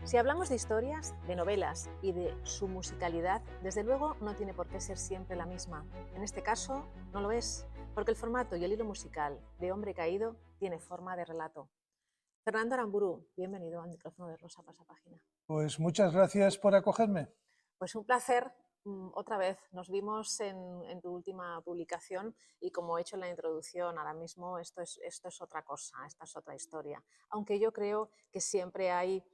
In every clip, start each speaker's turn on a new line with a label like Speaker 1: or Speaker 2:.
Speaker 1: Si hablamos de historias, de novelas y de su musicalidad, desde luego no tiene por qué ser siempre la misma. En este caso, no lo es, porque el formato y el hilo musical de Hombre Caído tiene forma de relato. Fernando Aramburu, bienvenido al micrófono de Rosa Pasapágina.
Speaker 2: Pues muchas gracias por acogerme.
Speaker 1: Pues un placer. Otra vez nos vimos en tu última publicación y como he hecho en la introducción, ahora mismo esto es otra cosa, esta es otra historia. Aunque yo creo que siempre hay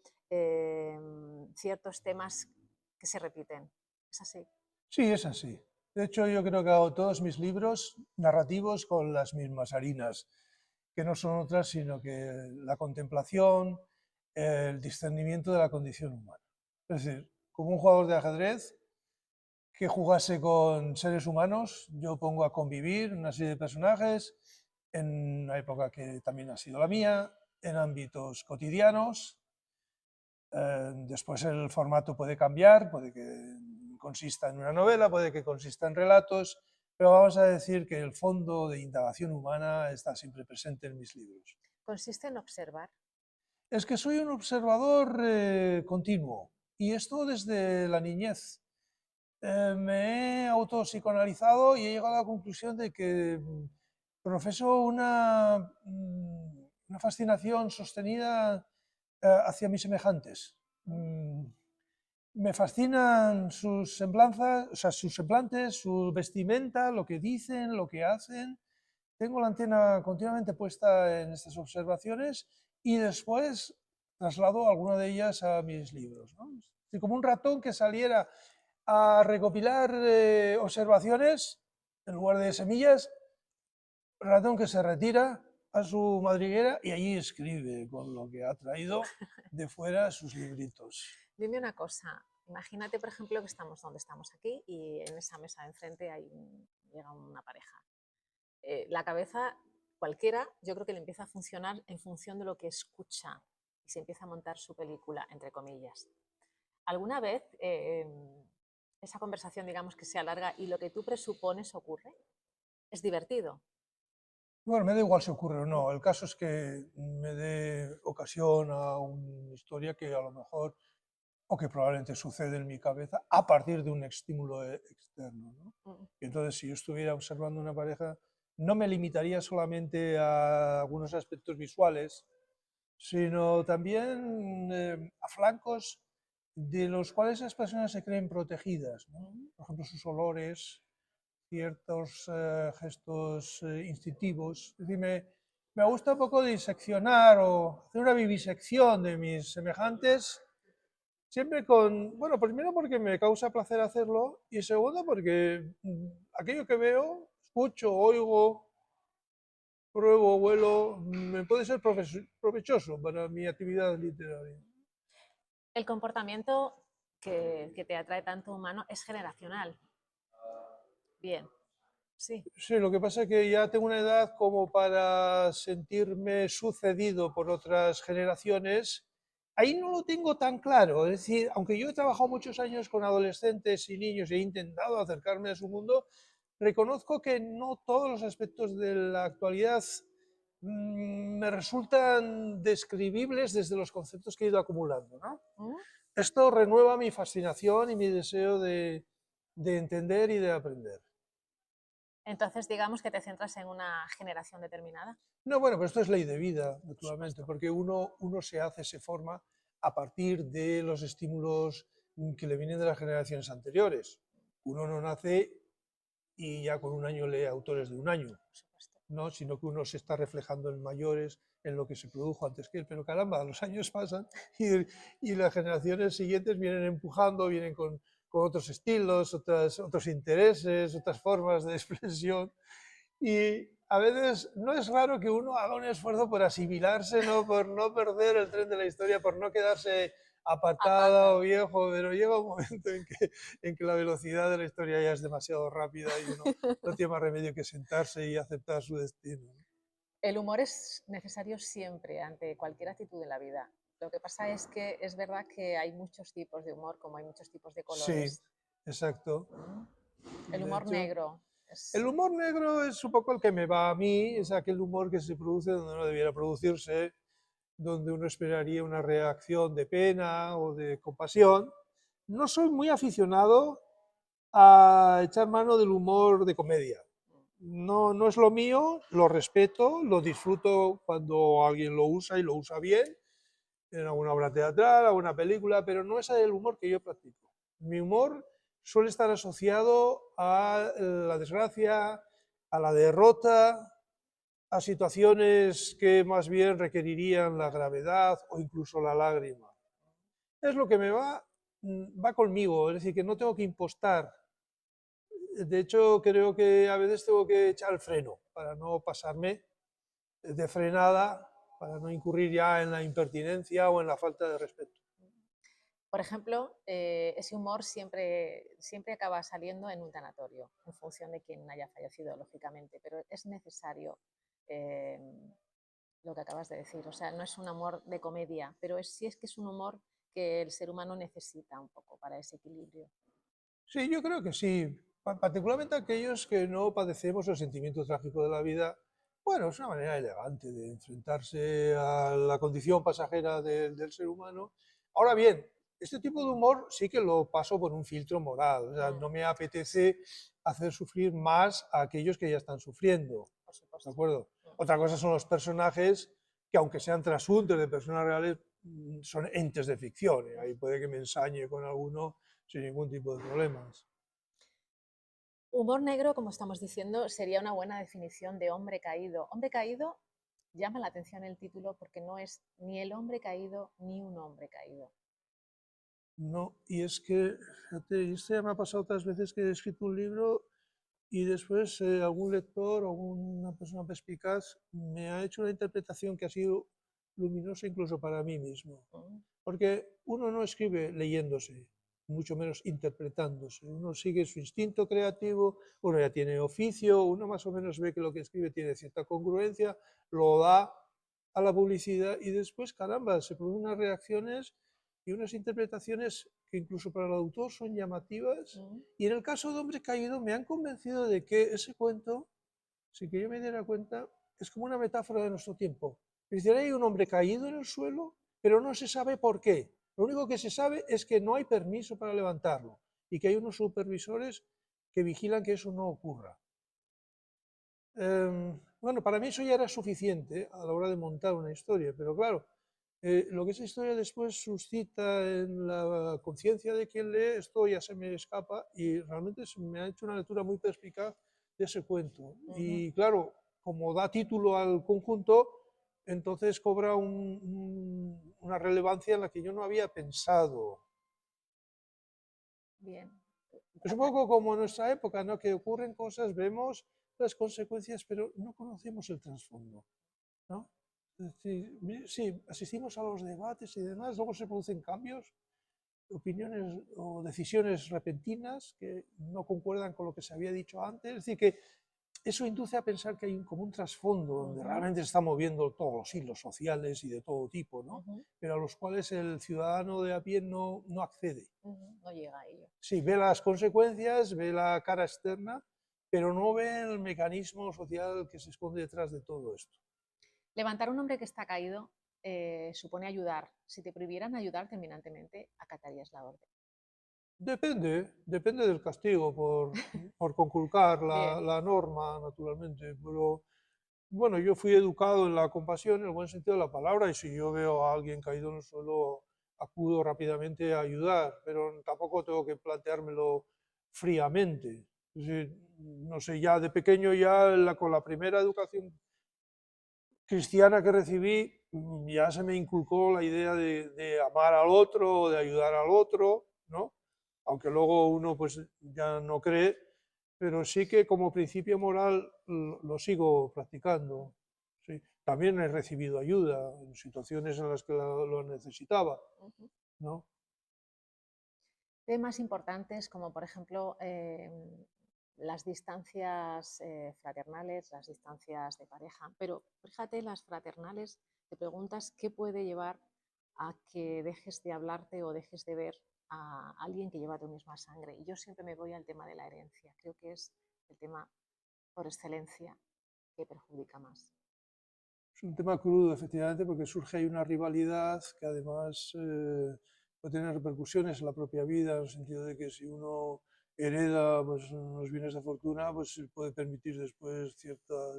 Speaker 1: ciertos temas que se repiten. ¿Es así?
Speaker 2: Sí, es así. De hecho, yo creo que hago todos mis libros narrativos con las mismas harinas, que no son otras sino que la contemplación, el discernimiento de la condición humana. Es decir, como un jugador de ajedrez que jugase con seres humanos, yo pongo a convivir una serie de personajes en una época que también ha sido la mía, en ámbitos cotidianos. Después el formato puede cambiar, puede que consista en una novela, puede que consista en relatos, pero vamos a decir que el fondo de indagación humana está siempre presente en mis libros.
Speaker 1: Consiste en observar.
Speaker 2: Es que soy un observador continuo, y esto desde la niñez. Me he autopsicoanalizado y he llegado a la conclusión de que profeso una fascinación sostenida hacia mis semejantes. Me fascinan sus semblanzas, o sea, sus semblantes, su vestimenta, lo que dicen, lo que hacen. Tengo la antena continuamente puesta en estas observaciones y después traslado alguna de ellas a mis libros, ¿no? Así como un ratón que saliera a recopilar observaciones en lugar de semillas, ratón que se retira a su madriguera y allí escribe con lo que ha traído de fuera sus libritos.
Speaker 1: Dime una cosa, imagínate por ejemplo que estamos donde estamos aquí y en esa mesa de enfrente llega una pareja. La cabeza cualquiera yo creo que le empieza a funcionar en función de lo que escucha y se empieza a montar su película, entre comillas. ¿Alguna vez esa conversación, digamos, que se alarga y lo que tú presupones ocurre? ¿Es divertido?
Speaker 2: Bueno, me da igual si ocurre o no. El caso es que me dé ocasión a una historia que a lo mejor, o que probablemente sucede en mi cabeza a partir de un estímulo externo, ¿no?
Speaker 1: Mm.
Speaker 2: Y entonces, si yo estuviera observando una pareja, no me limitaría solamente a algunos aspectos visuales, sino también a flancos de los cuales las personas se creen protegidas, ¿no? Por ejemplo, sus olores, ciertos gestos instintivos. Es decir, me gusta un poco diseccionar o hacer una vivisección de mis semejantes, siempre con, bueno, primero porque me causa placer hacerlo y segundo porque aquello que veo, escucho, oigo, pruebo, vuelo, me puede ser provechoso para mi actividad literaria.
Speaker 1: El comportamiento que te atrae tanto humano es generacional. Bien, sí.
Speaker 2: Sí, lo que pasa es que ya tengo una edad como para sentirme sucedido por otras generaciones. Ahí no lo tengo tan claro. Es decir, aunque yo he trabajado muchos años con adolescentes y niños y he intentado acercarme a su mundo, reconozco que no todos los aspectos de la actualidad me resultan describibles desde los conceptos que he ido acumulando, ¿no?
Speaker 1: ¿Mm?
Speaker 2: Esto renueva mi fascinación y mi deseo de entender y de aprender.
Speaker 1: Entonces, digamos que te centras en una generación determinada.
Speaker 2: No, bueno, pero esto es ley de vida,
Speaker 1: Por
Speaker 2: naturalmente,
Speaker 1: supuesto.
Speaker 2: porque uno se hace, se forma a partir de los estímulos que le vienen de las generaciones anteriores. Uno no nace y ya con un año lee autores de un año,
Speaker 1: Por supuesto.
Speaker 2: ¿no? Sino que uno se está reflejando en mayores, en lo que se produjo antes que él. Pero caramba, los años pasan y las generaciones siguientes vienen empujando, vienen con otros estilos, otros intereses, otras formas de expresión. Y a veces no es raro que uno haga un esfuerzo por asimilarse, ¿no? Por no perder el tren de la historia, por no quedarse apartada o
Speaker 1: Apartado.
Speaker 2: viejo, pero llega un momento en que la velocidad de la historia ya es demasiado rápida y uno no tiene más remedio que sentarse y aceptar su destino.
Speaker 1: El humor es necesario siempre ante cualquier actitud en la vida. Lo que pasa es que es verdad que hay muchos tipos de humor, como hay muchos tipos de
Speaker 2: Sí,
Speaker 1: colores.
Speaker 2: exacto.
Speaker 1: El
Speaker 2: De
Speaker 1: humor
Speaker 2: hecho,
Speaker 1: negro es...
Speaker 2: el humor negro es un poco el que me va a mí, es aquel humor que se produce donde no debiera producirse, donde uno esperaría una reacción de pena o de compasión. No soy muy aficionado a echar mano del humor de comedia. No, no es lo mío, lo respeto, lo disfruto cuando alguien lo usa y lo usa bien, en alguna obra teatral, alguna película, pero no es el humor que yo practico. Mi humor suele estar asociado a la desgracia, a la derrota, a situaciones que más bien requerirían la gravedad o incluso la lágrima. Es lo que me va conmigo, es decir, que no tengo que impostar. De hecho, creo que a veces tengo que echar el freno para no pasarme de frenada, para no incurrir ya en la impertinencia o en la falta de respeto.
Speaker 1: Por ejemplo, ese humor siempre acaba saliendo en un tanatorio, en función de quién haya fallecido, lógicamente, pero es necesario eh, lo que acabas de decir. O sea, no es un humor de comedia, pero sí es que es un humor que el ser humano necesita un poco para ese equilibrio.
Speaker 2: Sí, yo creo que sí. Particularmente aquellos que no padecemos el sentimiento trágico de la vida. Bueno, es una manera elegante de enfrentarse a la condición pasajera del ser humano. Ahora bien, este tipo de humor sí que lo paso por un filtro moral. O sea, no me apetece hacer sufrir más a aquellos que ya están sufriendo.
Speaker 1: Por
Speaker 2: ¿De
Speaker 1: supuesto.
Speaker 2: acuerdo? Otra cosa son los personajes que, aunque sean trasuntos de personas reales, son entes de ficción. Y ahí puede que me ensañe con alguno sin ningún tipo de problemas.
Speaker 1: Humor negro, como estamos diciendo, sería una buena definición de hombre caído. Hombre caído llama la atención el título porque no es ni el hombre caído ni un hombre caído.
Speaker 2: No, y es que, fíjate, esto ya me ha pasado otras veces que he escrito un libro y después algún lector o alguna persona perspicaz me ha hecho una interpretación que ha sido luminosa incluso para mí mismo. Porque uno no escribe leyéndose, mucho menos interpretándose. Uno sigue su instinto creativo, uno ya tiene oficio, uno más o menos ve que lo que escribe tiene cierta congruencia, lo da a la publicidad y después, caramba, se producen unas reacciones y unas interpretaciones que incluso para el autor son llamativas. Y en el caso de Hombre Caído me han convencido de que ese cuento, sin que yo me diera cuenta, es como una metáfora de nuestro tiempo. Es decir, hay un hombre caído en el suelo, pero no se sabe por qué. Lo único que se sabe es que no hay permiso para levantarlo y que hay unos supervisores que vigilan que eso no ocurra. Bueno, para mí eso ya era suficiente a la hora de montar una historia, pero claro, lo que esa historia después suscita en la conciencia de quien lee, esto ya se me escapa y realmente me ha hecho una lectura muy perspicaz de ese cuento. Y claro, como da título al conjunto, entonces cobra una relevancia en la que yo no había pensado.
Speaker 1: Bien.
Speaker 2: Es un poco como en nuestra época, ¿no? Que ocurren cosas, vemos las consecuencias, pero no conocemos el trasfondo, ¿no? Es decir, sí, asistimos a los debates y demás, luego se producen cambios, opiniones o decisiones repentinas que no concuerdan con lo que se había dicho antes. Es decir, que eso induce a pensar que hay como un trasfondo donde realmente se están moviendo todos los hilos sociales y de todo tipo, ¿no? Pero a los cuales el ciudadano de a pie no accede.
Speaker 1: No llega a ello.
Speaker 2: Sí, ve las consecuencias, ve la cara externa, pero no ve el mecanismo social que se esconde detrás de todo esto.
Speaker 1: Levantar a un hombre que está caído supone ayudar. Si te prohibieran ayudar terminantemente, acatarías la orden.
Speaker 2: Depende del castigo por conculcar
Speaker 1: Bien.
Speaker 2: la norma, naturalmente. Pero bueno, yo fui educado en la compasión, en el buen sentido de la palabra, y si yo veo a alguien caído en el suelo, acudo rápidamente a ayudar, pero tampoco tengo que planteármelo fríamente. Es decir, no sé, ya de pequeño, con la primera educación cristiana que recibí, ya se me inculcó la idea de amar al otro, de ayudar al otro, ¿no? Aunque luego uno pues ya no cree, pero sí que como principio moral lo sigo practicando. ¿Sí? También he recibido ayuda en situaciones en las que lo necesitaba, ¿no?
Speaker 1: Temas importantes como, por ejemplo, las distancias fraternales, las distancias de pareja. Pero fíjate, las fraternales, te preguntas qué puede llevar a que dejes de hablarte o dejes de ver a alguien que lleva tu misma sangre. Y yo siempre me voy al tema de la herencia. Creo que es el tema por excelencia que perjudica más.
Speaker 2: Es un tema crudo, efectivamente, porque surge ahí una rivalidad que además puede tener repercusiones en la propia vida, en el sentido de que si uno hereda pues, unos bienes de fortuna, pues se puede permitir después ciertos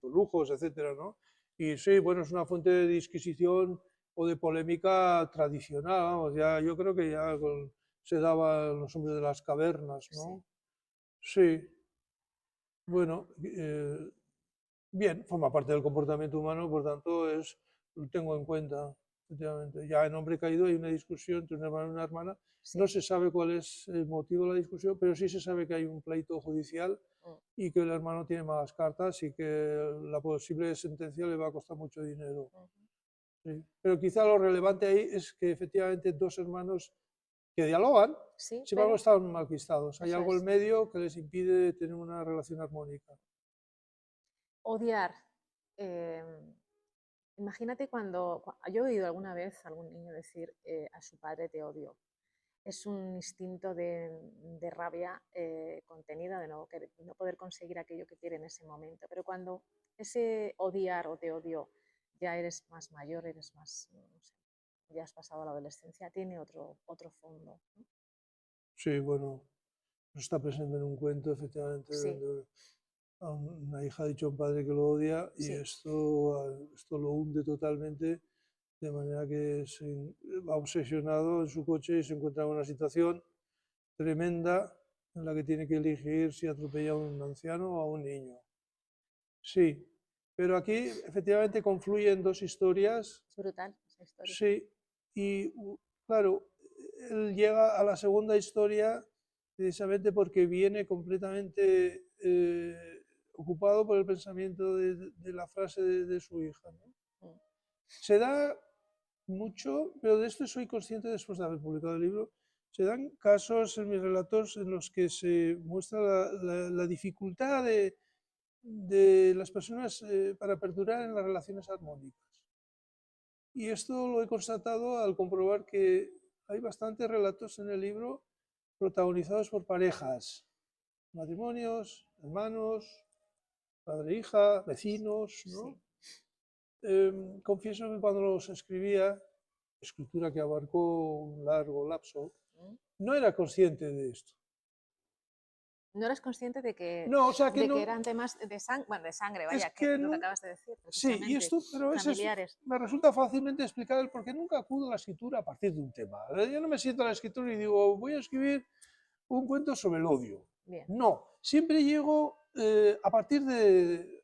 Speaker 2: lujos, etcétera, ¿no? Y sí, bueno, es una fuente de disquisición o de polémica tradicional, vamos, ya, yo creo que ya se daba en los hombres de las cavernas,
Speaker 1: Sí.
Speaker 2: ¿no? Sí, bueno, bien, forma parte del comportamiento humano, por tanto, lo tengo en cuenta, efectivamente. Ya en Hombre Caído hay una discusión entre un hermano y una hermana. No
Speaker 1: Sí.
Speaker 2: se sabe cuál es el motivo de la discusión, pero sí se sabe que hay un pleito judicial
Speaker 1: Mm.
Speaker 2: y que el hermano tiene malas cartas y que la posible sentencia le va a costar mucho dinero.
Speaker 1: Ujú.
Speaker 2: Sí. Pero quizá lo relevante ahí es que efectivamente dos hermanos que dialogan,
Speaker 1: Sí,
Speaker 2: sin embargo
Speaker 1: pero
Speaker 2: están malquistados. Hay
Speaker 1: eso
Speaker 2: algo en
Speaker 1: es.
Speaker 2: medio que les impide tener una relación armónica.
Speaker 1: Odiar. Imagínate yo he oído alguna vez a algún niño decir a su padre te odio. Es un instinto de rabia contenida, de no poder conseguir aquello que quiere en ese momento. Pero cuando ese odiar o te odio ya eres más mayor, eres más, no sé, ya has pasado a la adolescencia, tiene otro fondo, ¿no?
Speaker 2: Sí, bueno, está presente en un cuento, efectivamente,
Speaker 1: Sí,
Speaker 2: donde una hija ha dicho a un padre que lo odia y
Speaker 1: sí.
Speaker 2: esto lo hunde totalmente, de manera que va obsesionado en su coche y se encuentra en una situación tremenda en la que tiene que elegir si atropella a un anciano o a un niño. Sí, pero aquí efectivamente confluyen dos historias.
Speaker 1: Es brutal esa historia.
Speaker 2: Sí, y claro, él llega a la segunda historia precisamente porque viene completamente ocupado por el pensamiento de la frase de su hija, ¿no?
Speaker 1: Mm.
Speaker 2: Se da mucho, pero de esto soy consciente después de haber publicado el libro, se dan casos en mis relatos en los que se muestra la dificultad de las personas para perdurar en las relaciones armónicas. Y esto lo he constatado al comprobar que hay bastantes relatos en el libro protagonizados por parejas, matrimonios, hermanos, padre e hija, vecinos, ¿no?
Speaker 1: Sí.
Speaker 2: Confieso que cuando los escribía, escritura que abarcó un largo lapso,
Speaker 1: Mm.
Speaker 2: no era consciente de esto.
Speaker 1: No eras consciente
Speaker 2: No, o sea que
Speaker 1: de que
Speaker 2: no,
Speaker 1: eran temas de sangre,
Speaker 2: es
Speaker 1: vaya, que
Speaker 2: que
Speaker 1: lo que
Speaker 2: no,
Speaker 1: acabas de decir,
Speaker 2: sí, y
Speaker 1: precisamente,
Speaker 2: esto, pero
Speaker 1: familiares.
Speaker 2: me resulta fácilmente explicar el por qué nunca acudo a la escritura a partir de un tema. Yo no me siento a la escritura y digo, voy a escribir un cuento sobre el odio.
Speaker 1: Bien.
Speaker 2: No, siempre llego a partir de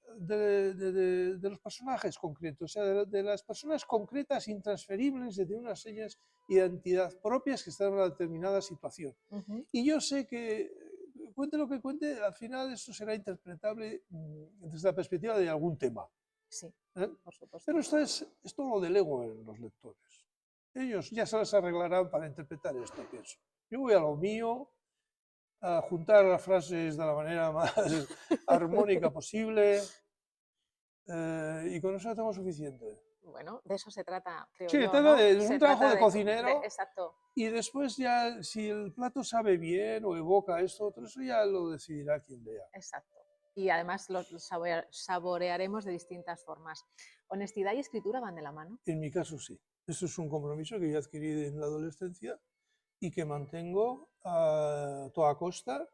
Speaker 2: los personajes concretos, o sea, de las personas concretas, intransferibles, de tener unas señas de identidad propias que están en una determinada situación.
Speaker 1: Ujú.
Speaker 2: Y yo sé que, cuente lo que cuente, al final esto será interpretable desde la perspectiva de algún tema.
Speaker 1: Sí,
Speaker 2: ¿Eh?
Speaker 1: por supuesto.
Speaker 2: Pero esto lo delego en los lectores. Ellos ya se las arreglarán para interpretar esto, pienso. Yo voy a lo mío, a juntar las frases de la manera más armónica posible y con eso tengo suficiente.
Speaker 1: Bueno, de eso se trata, creo
Speaker 2: Sí,
Speaker 1: yo, ¿no?
Speaker 2: es un
Speaker 1: Se
Speaker 2: trabajo
Speaker 1: trata
Speaker 2: de cocinero
Speaker 1: exacto,
Speaker 2: y después ya si el plato sabe bien o evoca esto, otro, eso ya lo decidirá quien vea.
Speaker 1: exacto. Y además lo saborearemos de distintas formas. ¿Honestidad y escritura van de la mano?
Speaker 2: En mi caso sí. Eso es un compromiso que yo adquirí en la adolescencia y que mantengo a toda costa.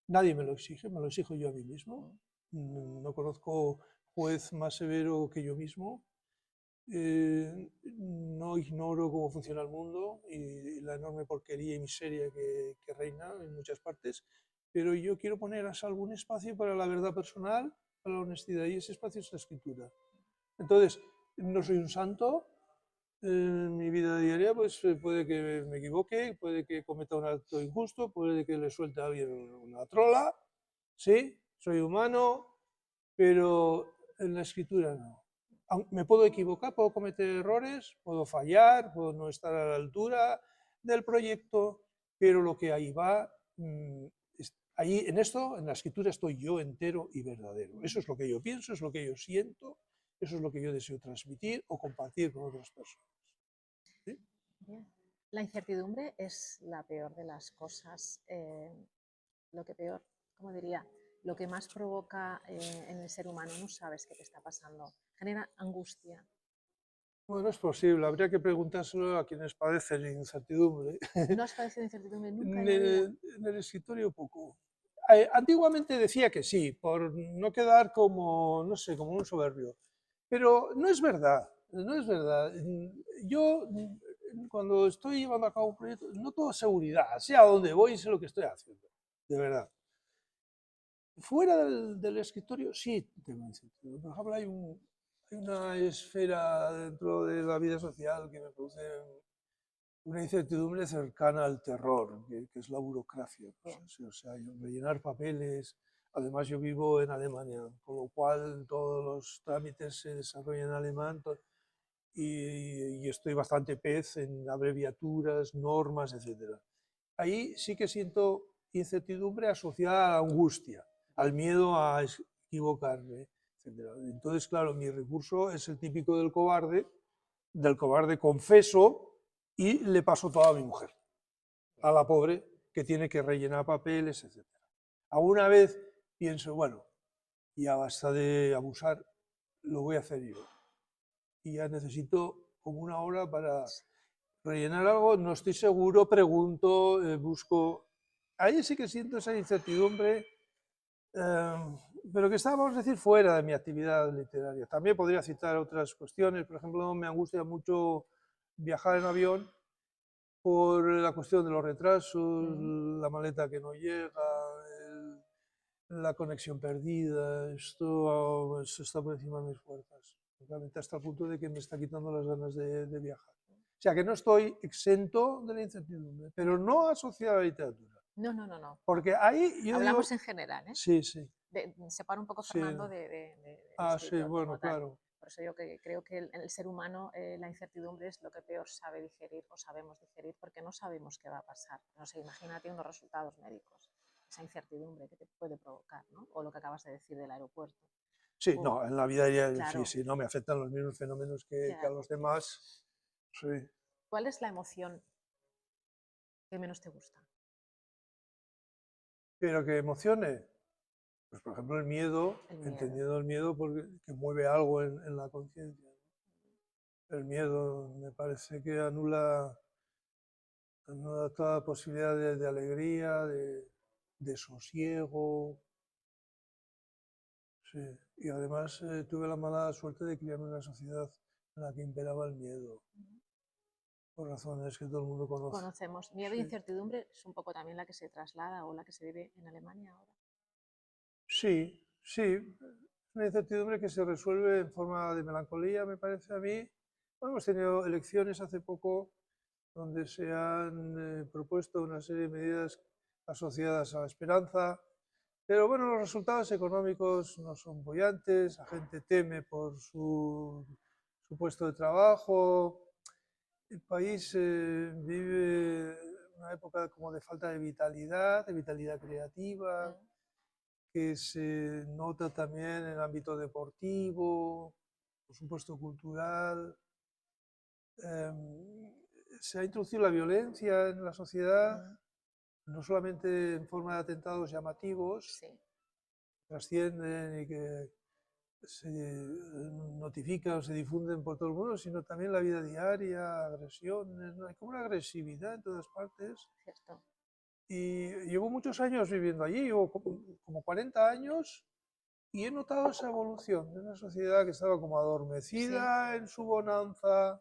Speaker 2: Nadie me lo exige, me lo exijo yo a mí mismo. No conozco juez más severo que yo mismo. No ignoro cómo funciona el mundo y la enorme porquería y miseria que reina en muchas partes, pero yo quiero poner a salvo un espacio para la verdad personal, para la honestidad, y ese espacio es la escritura. Entonces, no soy un santo. En mi vida diaria, pues puede que me equivoque, puede que cometa un acto injusto, puede que le suelte a alguien una trola, sí, soy humano, pero en la escritura no. Me puedo equivocar, puedo cometer errores, puedo fallar, puedo no estar a la altura del proyecto, pero lo que ahí va, ahí en esto, en la escritura estoy yo entero y verdadero. Eso es lo que yo pienso, es lo que yo siento, eso es lo que yo deseo transmitir o compartir con otras personas. ¿Sí?
Speaker 1: Bien. La incertidumbre es la peor de las cosas, lo que peor, ¿cómo diría? Lo que más provoca en el ser humano, no sabes qué te está pasando. genera angustia.
Speaker 2: Bueno, es posible, habría que preguntárselo a quienes padecen incertidumbre.
Speaker 1: ¿No has padecido incertidumbre nunca
Speaker 2: En
Speaker 1: en la vida?
Speaker 2: en el escritorio poco. Antiguamente decía que sí, por no quedar como, no sé, como un soberbio. Pero no es verdad, no es verdad. Yo, cuando estoy llevando a cabo un proyecto, noto seguridad, sé a dónde voy y sé lo que estoy haciendo, de verdad. Fuera del escritorio, sí tengo incertidumbre. Por ejemplo, hay una esfera dentro de la vida social que me produce una incertidumbre cercana al terror, que es la burocracia.
Speaker 1: Bien.
Speaker 2: O sea, rellenar papeles. Además, yo vivo en Alemania, con lo cual todos los trámites se desarrollan en alemán y estoy bastante pez en abreviaturas, normas, etc. Ahí sí que siento incertidumbre asociada a la angustia, al miedo a equivocarme, etc. Entonces, claro, mi recurso es el típico del cobarde confeso y le paso todo a mi mujer, a la pobre que tiene que rellenar papeles, etc. Alguna vez pienso, bueno, ya basta de abusar, lo voy a hacer yo. Y ya necesito como una hora para rellenar algo, no estoy seguro, pregunto, busco. Ahí sí que siento esa incertidumbre, pero que está, vamos a decir, fuera de mi actividad literaria. También podría citar otras cuestiones, por ejemplo, me angustia mucho viajar en avión por la cuestión de los retrasos, la maleta que no llega, la conexión perdida, esto está por encima de mis fuerzas, realmente hasta el punto de que me está quitando las ganas de viajar. O sea que no estoy exento de la incertidumbre, pero no asociado a la literatura.
Speaker 1: No, no, no, no.
Speaker 2: Porque ahí yo
Speaker 1: Hablamos
Speaker 2: digo,
Speaker 1: en general, ¿eh?
Speaker 2: sí, sí,
Speaker 1: Separa un poco,
Speaker 2: sí,
Speaker 1: Fernando, del
Speaker 2: sí,
Speaker 1: escritor
Speaker 2: bueno,
Speaker 1: como tal.
Speaker 2: claro.
Speaker 1: Por eso yo creo que el ser humano, la incertidumbre es lo que peor sabe digerir o sabemos digerir, porque no sabemos qué va a pasar. No sé, imagínate unos resultados médicos, esa incertidumbre que te puede provocar, ¿no? O lo que acabas de decir del aeropuerto.
Speaker 2: Sí, no, en la vida diaria sí,
Speaker 1: Claro,
Speaker 2: sí, no me afectan los mismos fenómenos que a
Speaker 1: claro.
Speaker 2: los demás. Sí.
Speaker 1: ¿Cuál es la emoción que menos te gusta?
Speaker 2: Pero que emocione, pues por ejemplo el miedo,
Speaker 1: El miedo.
Speaker 2: entendiendo el miedo porque que mueve algo en la conciencia. El miedo me parece que anula toda posibilidad de alegría, de sosiego. Sí. Y además tuve la mala suerte de criarme en una sociedad en la que imperaba el miedo, por razones que todo el mundo conoce.
Speaker 1: Conocemos. Miedo e
Speaker 2: Sí,
Speaker 1: incertidumbre es un poco también la que se traslada o la que se vive en Alemania ahora.
Speaker 2: sí, sí. Una incertidumbre que se resuelve en forma de melancolía, me parece a mí. Bueno, hemos tenido elecciones hace poco donde se han propuesto una serie de medidas asociadas a la esperanza, pero bueno, los resultados económicos no son bollantes, la gente teme por su puesto de trabajo, el país vive una época como de falta de vitalidad creativa, que se nota también en el ámbito deportivo, por supuesto cultural. Se ha introducido la violencia en la sociedad, no solamente en forma de atentados llamativos,
Speaker 1: Sí.
Speaker 2: trascienden y que se notifican o se difunden por todo el mundo, sino también la vida diaria, agresiones, ¿no? Hay como una agresividad en todas partes.
Speaker 1: Cierto.
Speaker 2: Y llevo muchos años viviendo allí, llevo como 40 años y he notado esa evolución de una sociedad que estaba como adormecida en su bonanza,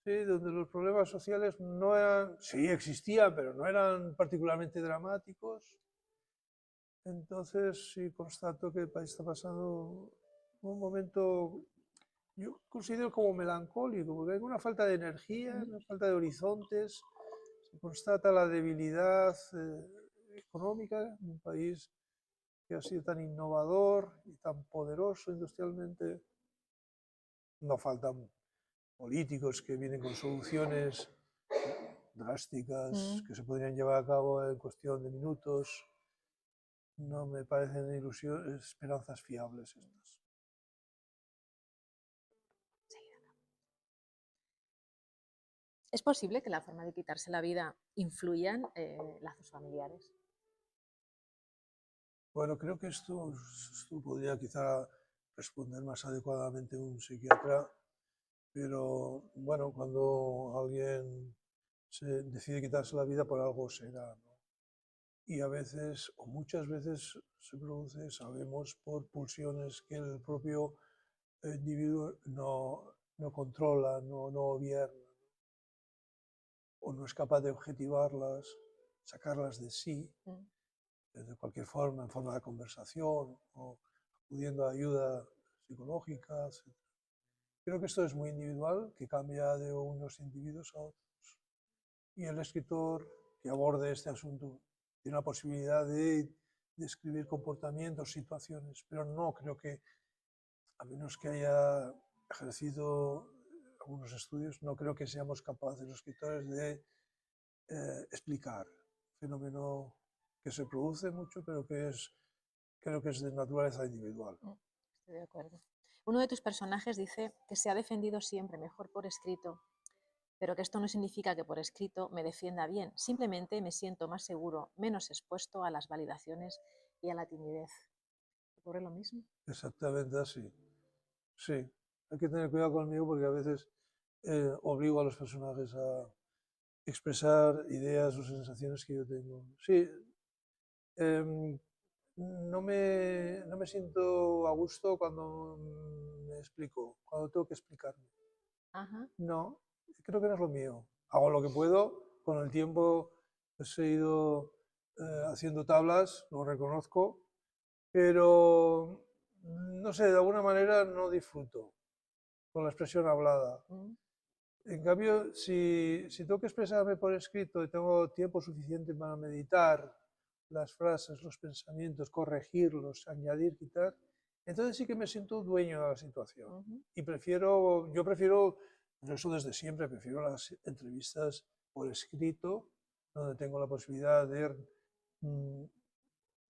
Speaker 2: ¿sí? Donde los problemas sociales no eran, sí existían, pero no eran particularmente dramáticos. Entonces sí constato que el país está pasando un momento, yo considero como melancólico, porque hay una falta de energía, una falta de horizontes, se constata la debilidad económica de un país que ha sido tan innovador y tan poderoso industrialmente. No faltan políticos que vienen con soluciones drásticas que se podrían llevar a cabo en cuestión de minutos. No me parecen esperanzas fiables estas.
Speaker 1: ¿Es posible que la forma de quitarse la vida influyan lazos familiares?
Speaker 2: Bueno, creo que esto podría quizá responder más adecuadamente un psiquiatra, pero bueno, cuando alguien se decide quitarse la vida por algo será, ¿no? Y a veces, o muchas veces, se produce, sabemos, por pulsiones que el propio individuo no controla, no gobierna, o no es capaz de objetivarlas, sacarlas de sí, de cualquier forma, en forma de conversación o acudiendo a ayuda psicológica, etc. Creo que esto es muy individual, que cambia de unos individuos a otros. Y el escritor que aborde este asunto tiene la posibilidad de describir comportamientos, situaciones, pero no creo que, a menos que haya ejercido algunos estudios, no creo que seamos capaces los escritores de explicar un fenómeno que se produce mucho, pero creo que es de naturaleza individual.
Speaker 1: Estoy de acuerdo. Uno de tus personajes dice que se ha defendido siempre mejor por escrito, pero que esto no significa que por escrito me defienda bien. Simplemente me siento más seguro, menos expuesto a las validaciones y a la timidez. ¿Ocurre lo mismo?
Speaker 2: Exactamente así. Sí, hay que tener cuidado conmigo porque a veces obligo a los personajes a expresar ideas o sensaciones que yo tengo. Sí, no me siento a gusto cuando me explico, cuando tengo que explicarme.
Speaker 1: Ajá.
Speaker 2: No, creo que no es lo mío. Hago lo que puedo, con el tiempo pues, he ido haciendo tablas, lo reconozco, pero no sé, de alguna manera no disfruto con la expresión hablada. En cambio, si tengo que expresarme por escrito y tengo tiempo suficiente para meditar las frases, los pensamientos, corregirlos, añadir, quitar, entonces sí que me siento dueño de la situación. Y yo prefiero, eso desde siempre, prefiero las entrevistas por escrito, donde tengo la posibilidad de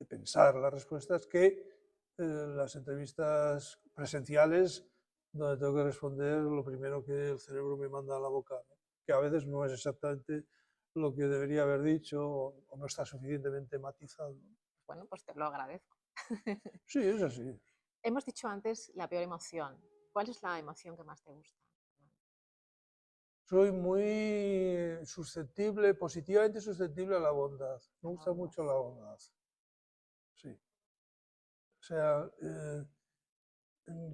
Speaker 2: pensar las respuestas, que las entrevistas presenciales, donde tengo que responder lo primero que el cerebro me manda a la boca, ¿no? Que a veces no es exactamente lo que debería haber dicho o no está suficientemente matizado.
Speaker 1: Bueno, pues te lo agradezco.
Speaker 2: Sí, es así.
Speaker 1: Hemos dicho antes la peor emoción. ¿Cuál es la emoción que más te gusta?
Speaker 2: Soy muy susceptible, positivamente susceptible a la bondad. Me gusta mucho la bondad. Sí. O sea,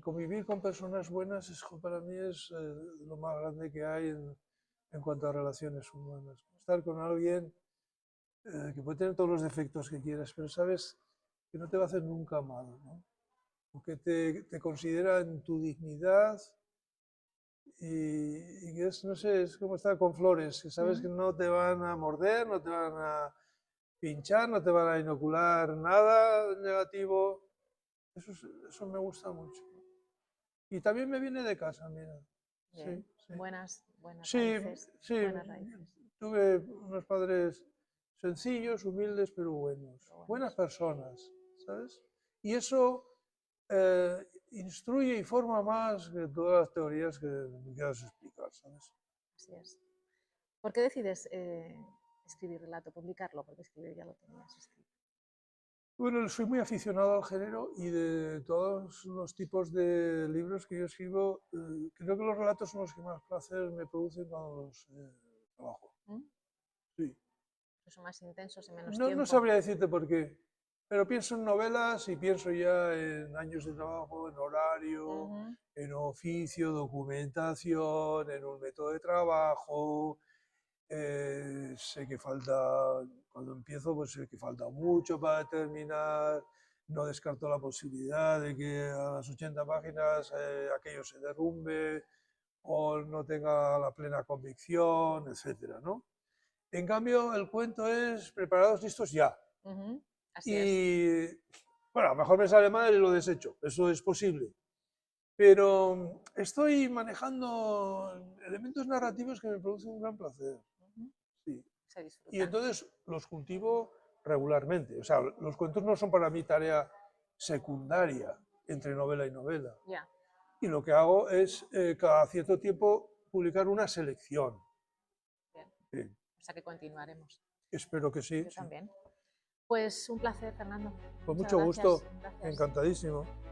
Speaker 2: convivir con personas buenas para mí es lo más grande que hay en cuanto a relaciones humanas. Estar con alguien que puede tener todos los defectos que quieras, pero sabes que no te va a hacer nunca mal, ¿no? O que te considera en tu dignidad y que es, no sé, es como estar con flores, que sabes que no te van a morder, no te van a pinchar, no te van a inocular nada negativo. Eso me gusta mucho. Y también me viene de casa, mira.
Speaker 1: Bien.
Speaker 2: Sí, sí.
Speaker 1: Buenas
Speaker 2: Sí,
Speaker 1: raíces.
Speaker 2: sí,
Speaker 1: Buenas raíces.
Speaker 2: tuve unos padres sencillos, humildes, pero buenos. Buenas personas, ¿sabes? Y eso instruye y forma más que todas las teorías que me quieras explicar, ¿sabes?
Speaker 1: Así es. ¿Por qué decides escribir relato, publicarlo? Porque escribir ya lo tenías escrito.
Speaker 2: Bueno, soy muy aficionado al género y de todos los tipos de libros que yo escribo, creo que los relatos son los que más placer me producen cuando los trabajo. Sí.
Speaker 1: Son más intensos en menos
Speaker 2: No
Speaker 1: tiempo.
Speaker 2: sabría decirte por qué, pero pienso en novelas y pienso ya en años de trabajo, en horario, en oficio, documentación, en un método de trabajo. Sé que falta, cuando empiezo, pues sé que falta mucho para terminar. No descarto la posibilidad de que a las 80 páginas aquello se derrumbe o no tenga la plena convicción, etcétera, ¿no? En cambio, el cuento es preparados, listos, ya.
Speaker 1: Así es.
Speaker 2: Bueno, a lo mejor me sale mal y lo desecho, eso es posible. Pero estoy manejando elementos narrativos que me producen un gran placer. Sí.
Speaker 1: Se disfruta.
Speaker 2: Y entonces los cultivo regularmente. O sea, los cuentos no son para mí tarea secundaria entre novela y novela.
Speaker 1: Ya.
Speaker 2: Y lo que hago es cada cierto tiempo publicar una selección.
Speaker 1: Bien.
Speaker 2: Sí.
Speaker 1: O sea que continuaremos.
Speaker 2: Espero que sí.
Speaker 1: Yo también. Pues un placer, Fernando.
Speaker 2: Con
Speaker 1: Muchas
Speaker 2: mucho
Speaker 1: gracias.
Speaker 2: gusto,
Speaker 1: Gracias.
Speaker 2: encantadísimo.